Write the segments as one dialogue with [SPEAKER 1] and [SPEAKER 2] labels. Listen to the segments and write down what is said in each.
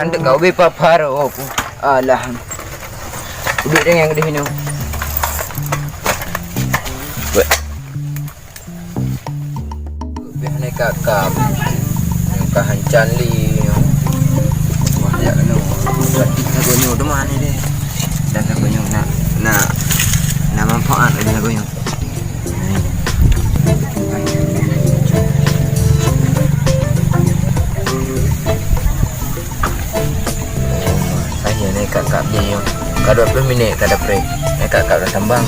[SPEAKER 1] Anda kau berpapar aku. Alah. Duduk dengan gede ni. Buat. Biar naik kakak. Kakak hancan li. Wah, ya kena. Lagu nyu tu mana ni? Dan lagu nyu nak manfaat ada lagu nyu. Saya naik kakak dia. Kalau 20 minit tak ada break. Naik kakak dah tambang.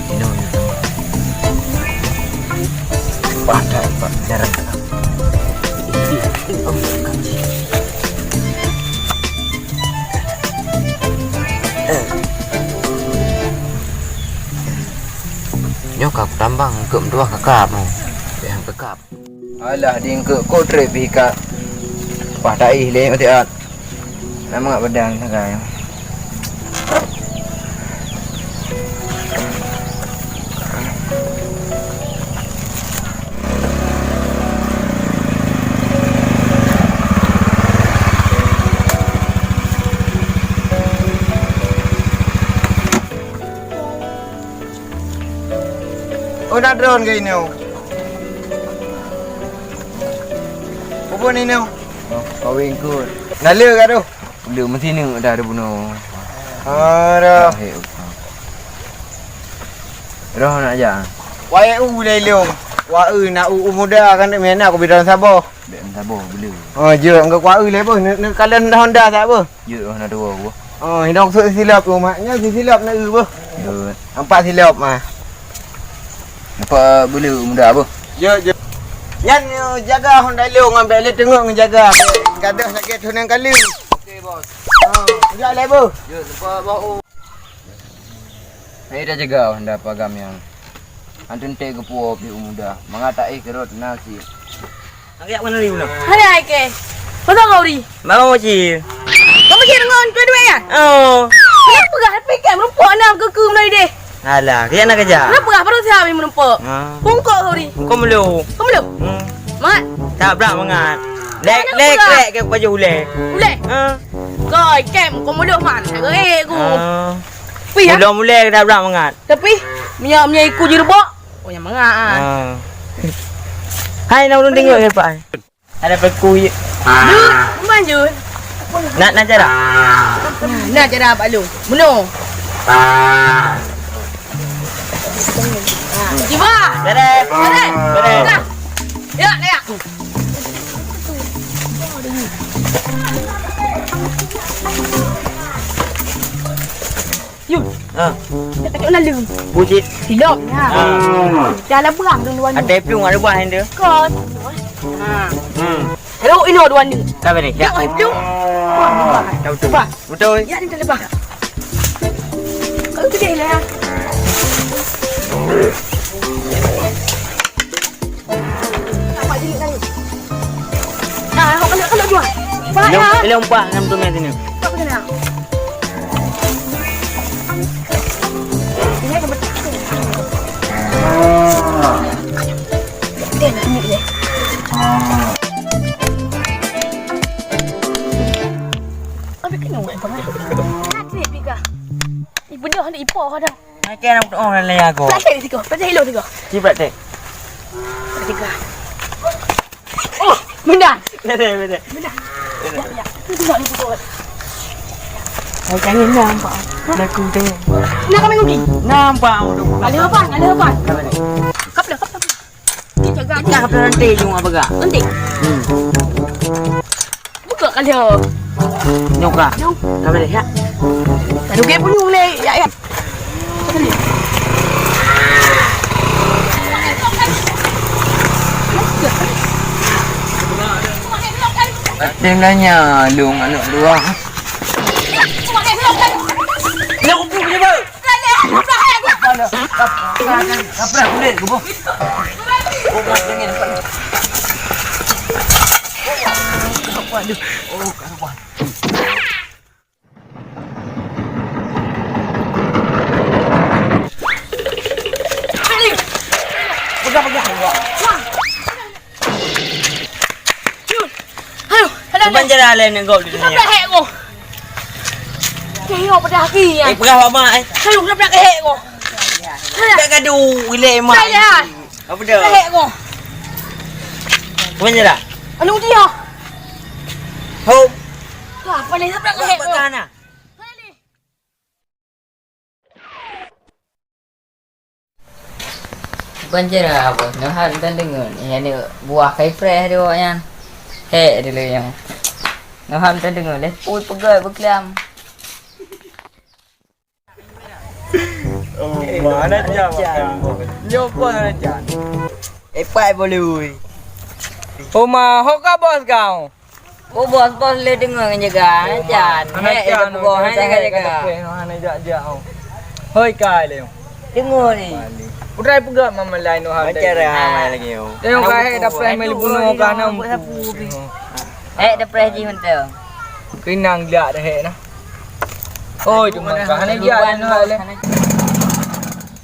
[SPEAKER 1] Minum tambang. Padat pak jarang. Oh, kanji. Nyokap tambang ke dua kakak mau. Yang kakak. Alah dia ke kotre pihak. Padai le mati at. Nama ngak bedang sangai. Oh, nak drone ke ini? Apa ni ni? Oh, kawin kot. Nala ke tu? Belum mesti ni dah ada bunuh. Dah. Dah nak ajar.
[SPEAKER 2] Wai boleh leong. Wai nak muda kan nak mana aku bidan Sabah.
[SPEAKER 1] Bidan Sabah beli.
[SPEAKER 2] Oh, je engkau wai le apa? Nak kalian Honda tak apa?
[SPEAKER 1] Je nak dua aku.
[SPEAKER 2] Oh, hidung silap rumahnya silap nak apa?
[SPEAKER 1] Je.
[SPEAKER 2] Empat silap mah.
[SPEAKER 1] Apa beli muda apa?
[SPEAKER 2] Je. Yan jaga Honda leong ambil le tengok ngejaga. Gadah sakit tunang kali.
[SPEAKER 1] Okey bos.
[SPEAKER 2] Sekejap lah apa?
[SPEAKER 1] Je lupa bau. Saya dah jaga Honda pagam yang antun te ke puop di muda. Mengatai kerot nasi.
[SPEAKER 2] Agak mana ni pula?
[SPEAKER 3] Hai ke. Pasal kau ri?
[SPEAKER 2] Mau cik.
[SPEAKER 3] Kau pergi dengan kedua ya?
[SPEAKER 2] Oh.
[SPEAKER 3] Kenapa gak fikir menumpuk nak ke mulai deh?
[SPEAKER 2] Alah, dia nak kerja.
[SPEAKER 3] Kenapa gak perlu siapa menumpuk? Pungkok kau ri.
[SPEAKER 2] Kau melu.
[SPEAKER 3] Kau belum? Mat.
[SPEAKER 2] Tak berak mangat. Lek ke baju ulek.
[SPEAKER 3] Ulek. Kau kem kau belum man. Gerek aku. Pi ya.
[SPEAKER 2] Belum mulai dah berak mangat.
[SPEAKER 3] Tapi minyak ikut je rebok. Oh yang mangat.
[SPEAKER 2] Hai nak ulun tengok ke pak. Ada peku je.
[SPEAKER 3] Mana je?
[SPEAKER 2] Nak cara.
[SPEAKER 3] Nak cara apa lu? Bunuh. Jiwa.
[SPEAKER 2] Beres.
[SPEAKER 3] Beres. Ya, ya. Yun. Kita tengok lalu.
[SPEAKER 2] Bujit.
[SPEAKER 3] Silap ya. Jalan berang duluan.
[SPEAKER 2] Ada pelung ada buah hendak.
[SPEAKER 3] Kos. Hello, ini dua ni.
[SPEAKER 2] Tak boleh. Ya.
[SPEAKER 3] Pelung.
[SPEAKER 2] Tahu tu. Betul.
[SPEAKER 3] Ya, ni tak lepas. Kau gede lah. Nah, kalau jual. Banyak.
[SPEAKER 2] Ele umpak dalam tu ni sini.
[SPEAKER 3] Tak kena. Ini ada betul. Dia nak ni dia. Apa kena buat apa? Nanti pika. Ibu dia hendak ipok dah.
[SPEAKER 2] Macam nak orang lain aku.
[SPEAKER 3] Praktek tiga. Praktek hilo tiga.
[SPEAKER 2] Cik praktek.
[SPEAKER 3] Tiga. Oh, benar.
[SPEAKER 2] Betul.
[SPEAKER 3] Benar. Ya. Tengok ni tu.
[SPEAKER 2] Macam ni nampak. Aku tengok.
[SPEAKER 3] Nak kami undi.
[SPEAKER 2] Nampak.
[SPEAKER 3] Ada apa? Kapla. Kita jaga
[SPEAKER 2] Nak apa nanti jung apa gak?
[SPEAKER 3] nanti. Buka kali.
[SPEAKER 2] Nyoka. Tak boleh ya.
[SPEAKER 3] Aduh, dia punya boleh. Ya. Kali.
[SPEAKER 1] Dengannya lung anak dua.
[SPEAKER 2] Nak aku punya apa?
[SPEAKER 1] Kapra kulit ke boh? Oh, karuan.
[SPEAKER 2] Pegang.
[SPEAKER 3] Ayo,
[SPEAKER 2] Cuman jalan lain yang kau di
[SPEAKER 3] Kenapa
[SPEAKER 2] dunia.
[SPEAKER 3] hek ko? Kayo pada haki ya.
[SPEAKER 2] Berapa mak?
[SPEAKER 3] Kayo kenapa hek ko?
[SPEAKER 2] Tak gaduh gila mak.
[SPEAKER 3] Saya.
[SPEAKER 2] Apa dah?
[SPEAKER 3] Hek ko.
[SPEAKER 2] Cuman jalan.
[SPEAKER 3] Anu dia?
[SPEAKER 2] Home.
[SPEAKER 3] Apa ni kenapa hek ko?
[SPEAKER 2] Kana.
[SPEAKER 4] Banjir apa? Nah, dan dengar. Yang ni buah kai fresh dia yang. Hek dulu yang. Nah, dan dengar deh. Ui pegai berkelam.
[SPEAKER 2] Mana jam? Nyoba mana jam? Pai boleh. Oma, hoka bos kau.
[SPEAKER 4] Oh bos le dengar jaga ajan. Hek dia buah jaga.
[SPEAKER 2] Hana jak. Hoi kai le.
[SPEAKER 4] Dengar ni.
[SPEAKER 2] Udah pegang mama lain no hal. Cara lagi yo. Tengok kai dapat meli bunuh kana umpu.
[SPEAKER 4] Hek dah fresh ji hentel.
[SPEAKER 2] Kinang dia dah hek nah. Oi tu mana hana dia no hal.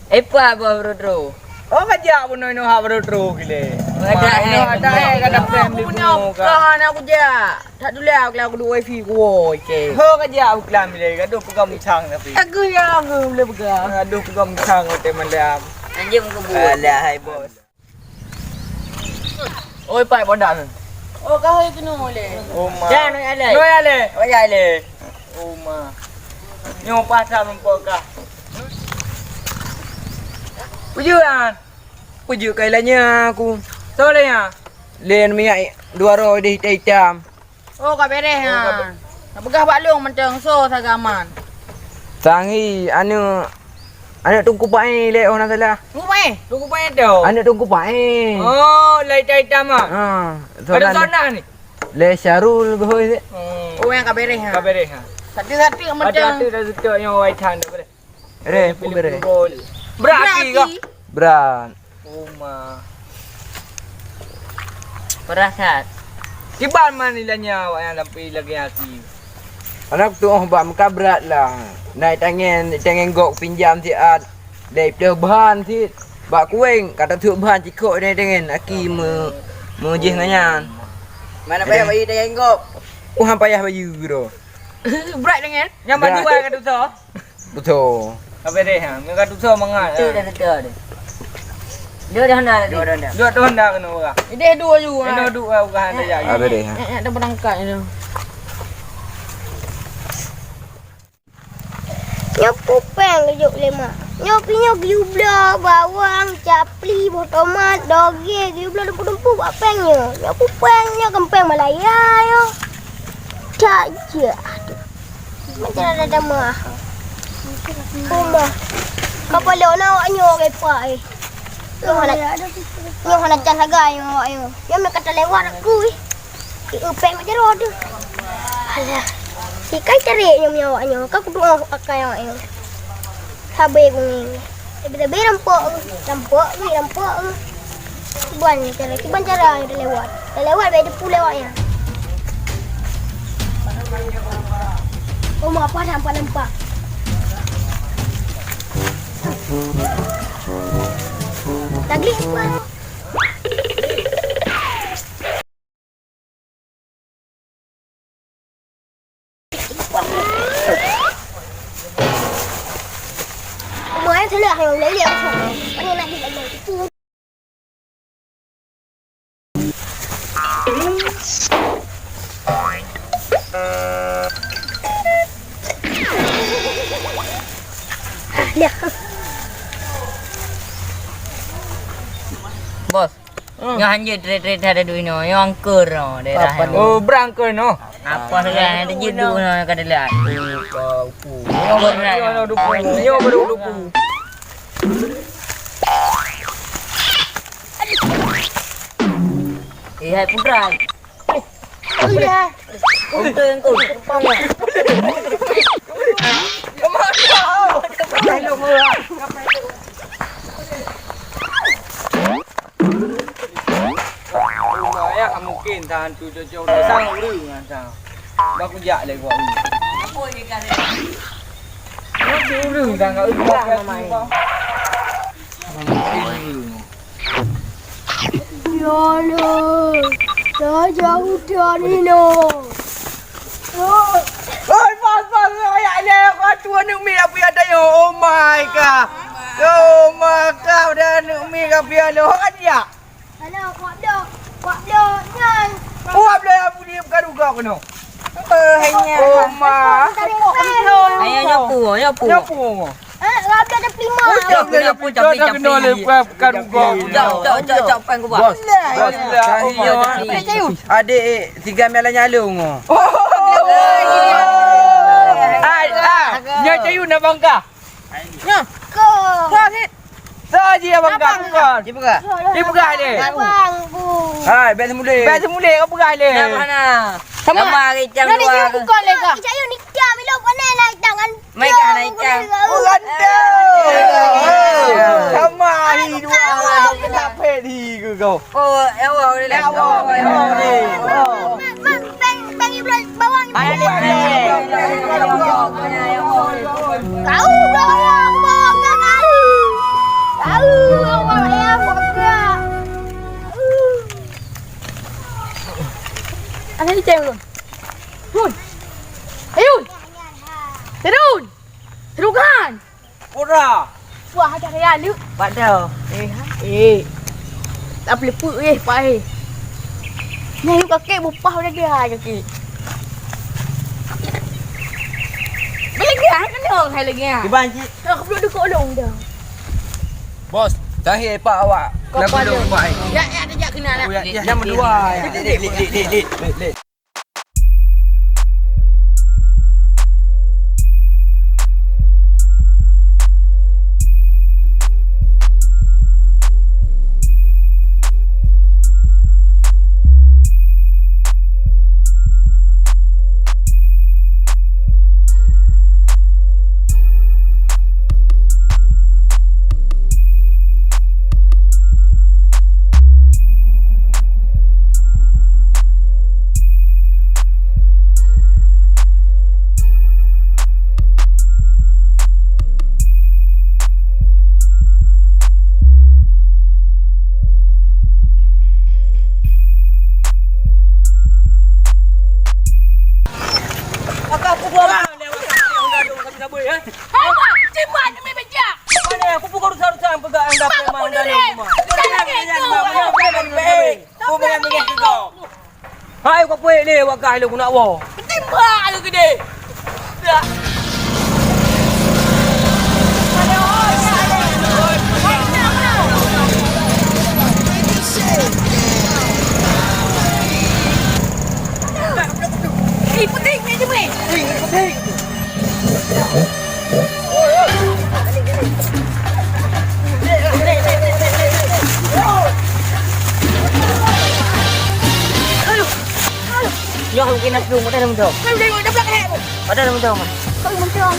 [SPEAKER 4] Apa bos bro?
[SPEAKER 2] Oh kajak bunuh no hal bro gile.
[SPEAKER 4] Ada
[SPEAKER 2] hek kada family bunuh ka.
[SPEAKER 4] Kahan aku je. Tak dulu aku dua wifi ku. Okey.
[SPEAKER 2] Ho kajak aku kelam le gaduh pegang micang tapi.
[SPEAKER 4] Aku yang aku boleh pegang.
[SPEAKER 2] Gaduh pegang micang te mandam.
[SPEAKER 4] Anjing ke bu.
[SPEAKER 2] Alah hai bos. Oi pai bondan.
[SPEAKER 4] Oh kau itu boleh.
[SPEAKER 2] Oh ma.
[SPEAKER 4] Jangan ada.
[SPEAKER 2] No ale.
[SPEAKER 4] Oh ya le.
[SPEAKER 2] Oh ma. Nyo pasal mempoka. Pujuan. Puju kailanya aku. Sore ya. Len minyak 200 di hitam.
[SPEAKER 4] Oh kau beres ha. Nak pegah baklung macam so sagaman.
[SPEAKER 2] Tangi anu tungku pai le orang salah. Tungku pai tu. Tungku pai. Oh, lai hitam ah. Ha. Ada sana ni. Le Syarul goy.
[SPEAKER 4] Oh yang kau beres ha.
[SPEAKER 2] Kau beres ha.
[SPEAKER 4] Satu-satu macam.
[SPEAKER 2] Ada dah setuk yang white hand tu beres.
[SPEAKER 4] Pilih
[SPEAKER 2] beres. Beraki kau. Berat. Oh ma.
[SPEAKER 4] Perasat.
[SPEAKER 2] Kiban man nilanya awak yang lampi lagi hati. Anak tu orang buat muka berat lah. Naik tangan gok pinjam si ad. Dari bahan si. Bak kuing kata tu bahan cikok dia dengan aki mejih nganyan.
[SPEAKER 4] Mana payah bagi tangan gok.
[SPEAKER 2] Hang payah baju tu.
[SPEAKER 4] Berat dengan.
[SPEAKER 2] Yang baju kata tu. Betul. Apa dia hang? Kata tu mangat.
[SPEAKER 4] Tu dah betul. Dia dah hendak.
[SPEAKER 2] Dua tu hendak kena orang.
[SPEAKER 4] Dia dua juga.
[SPEAKER 2] Kena dua bukan hendak jadi. Apa dia hang?
[SPEAKER 4] Ada berangkat itu.
[SPEAKER 5] Nyopo peng juk lema. Nyopinya giubla bawang, capli, tomat, doge, giubla dempu-dempu buat pengnya. Nyopo pengnya kempeng Malaya yo. Tak je. Aduh. Macam ada mah. Rumah. Kapal nak awaknya repa eh. Yo hana can haga yo ayo. Yo me kata lewat aku eh. Upeng macam roda. Alah. Si kai tarik nyo awaknya. Ka kudu akai awaknya. Sabe kung Beda-beda rampok ni. Kiban cara dah lewat. Dah lewat beda pula awaknya. Oh apa nampak. Tagli buat. Mới thế là hàng lấy liệu không? Bao nhiêu này thì lại mở cái cua. Lihat.
[SPEAKER 4] Bos. Yang hanya trade ada duit no, yang angker no, daerah.
[SPEAKER 2] Oh, berangker no.
[SPEAKER 4] Apa saja ada jedu no kada lihat.
[SPEAKER 2] Yo baru duku.
[SPEAKER 4] Hai putra.
[SPEAKER 5] Udah.
[SPEAKER 4] Untuk yang kau.
[SPEAKER 2] Ya mungkin tahan tu jauh sang ulu ngah. Baku jak le gua.
[SPEAKER 4] Apa ni kare?
[SPEAKER 2] Ulu dah ngah ulu mai.
[SPEAKER 5] Ya Allah. Dah jauh dah ni no.
[SPEAKER 2] mai ka. Kau dan umi ka piano kan ya.
[SPEAKER 5] Ano, kuat do nyan.
[SPEAKER 2] Buat boleh aku dia bukan juga kena.
[SPEAKER 4] Hanya.
[SPEAKER 2] Ma.
[SPEAKER 4] Ayo nyapu.
[SPEAKER 2] Nyapu.
[SPEAKER 5] Rabda ada pelima.
[SPEAKER 4] Nyapu tapi
[SPEAKER 2] kena lepas bukan juga.
[SPEAKER 4] Cak pan ku
[SPEAKER 2] Bos. Adik tiga melah nyalung. Nya cayu nak bangka. Nya. Kau ni. Saja bangka bukan. Dia pegang dia.
[SPEAKER 5] Abang bu.
[SPEAKER 2] Hai, bet semula kau pegang dia.
[SPEAKER 4] Mana? Sama kicang
[SPEAKER 5] Nadi
[SPEAKER 4] dua.
[SPEAKER 5] dia bukan lega. Saya ni dia bila kau naik tangan.
[SPEAKER 4] Mai ka naik cang.
[SPEAKER 2] Randa. Sama hidup tak pedi ke kau.
[SPEAKER 4] Oh, awak ni lah.
[SPEAKER 5] Bang ibu bawang.
[SPEAKER 4] Ayah ni.
[SPEAKER 5] Tahu dah yang bawang kan. Tahu awak yang bawang.
[SPEAKER 3] Ana ni ceng luôn. Run. Ayun. Terun. Terukan.
[SPEAKER 2] Ora.
[SPEAKER 3] Wah, ada kaya lu.
[SPEAKER 4] Pada.
[SPEAKER 3] Tak boleh put pak Ni lu kakek bupah dah dia kakek. Balik dia kan dong hai lagi ah.
[SPEAKER 2] Dibanci.
[SPEAKER 3] Kau belum dekat long dah.
[SPEAKER 2] Bos, tahir pak awak. Dah belum pak.
[SPEAKER 3] Ya, ada jak kena nak.
[SPEAKER 2] Yang berdua. Lek.
[SPEAKER 3] Hai mak, cimat demi bejak.
[SPEAKER 2] Mana aku pukul rusang-rusang pegang anda
[SPEAKER 3] Mak
[SPEAKER 2] memang
[SPEAKER 3] pun
[SPEAKER 2] dalam
[SPEAKER 3] dia.
[SPEAKER 2] rumah. Kau bukan begitu kau. Hai kau puik ni wakai lu nak wa.
[SPEAKER 3] Timbak lu gede. Dah. Penting ni je weh.
[SPEAKER 4] Yo mungkin nak dulu pada nama tu.
[SPEAKER 3] Kau tengok dah belakang hek.
[SPEAKER 4] Pada nama tu mah.
[SPEAKER 3] Kau mentang.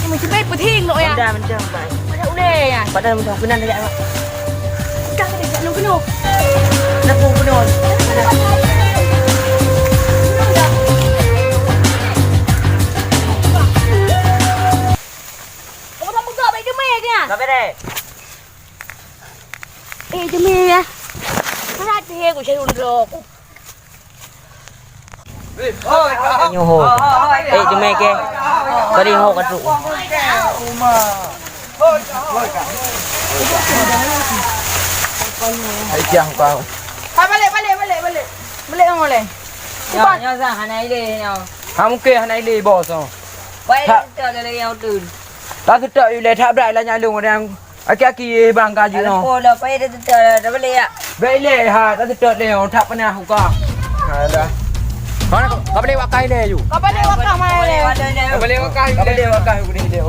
[SPEAKER 3] Ni macam baik penting lo ya.
[SPEAKER 4] Pada macam baik.
[SPEAKER 3] Pada uleh ya.
[SPEAKER 4] Pada nama tu kena dah mak.
[SPEAKER 3] Dah kena jak lu kena.
[SPEAKER 4] Nak pun penuh.
[SPEAKER 3] Kau tak buka baik demi ke?
[SPEAKER 4] Tak beres.
[SPEAKER 3] Demi ya. Mana ada aku cari undok.
[SPEAKER 4] Nyoho. Cuma ke. Beri ho kat tu.
[SPEAKER 2] Hai jang kau.
[SPEAKER 3] Balik. Balik orang boleh.
[SPEAKER 4] Nyo sang hanai le nyo.
[SPEAKER 2] Ha mungkin hanai le bos.
[SPEAKER 4] Baik tu ada lagi yang tu.
[SPEAKER 2] Tak sedap you le tak berat lah nyalung orang. Aki-aki bang gaji
[SPEAKER 4] Ada
[SPEAKER 2] no.
[SPEAKER 4] pun dah payah dah tu dah balik ya.
[SPEAKER 2] Baik le ha tak sedap le tak pernah huka. Ha dah. Kau boleh wakai le you.
[SPEAKER 3] Kau balik wakah mana le?
[SPEAKER 2] Kau boleh wakai. Kau boleh wakai boleh le.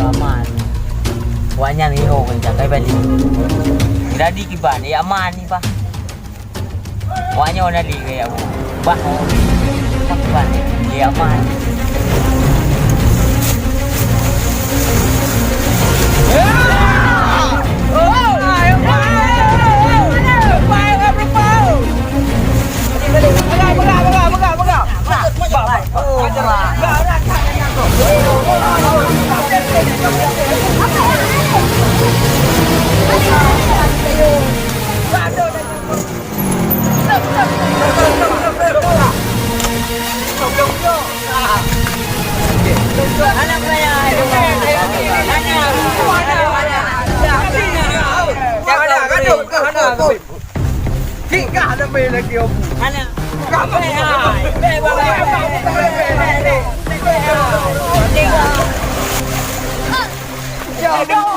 [SPEAKER 4] Aman. Wanya ni ho kan jagai balik. Jadi kiban ya aman ni pa. Wanya ona di ke aku. Bah. Kiban ya aman. Anak saya.
[SPEAKER 2] Jangan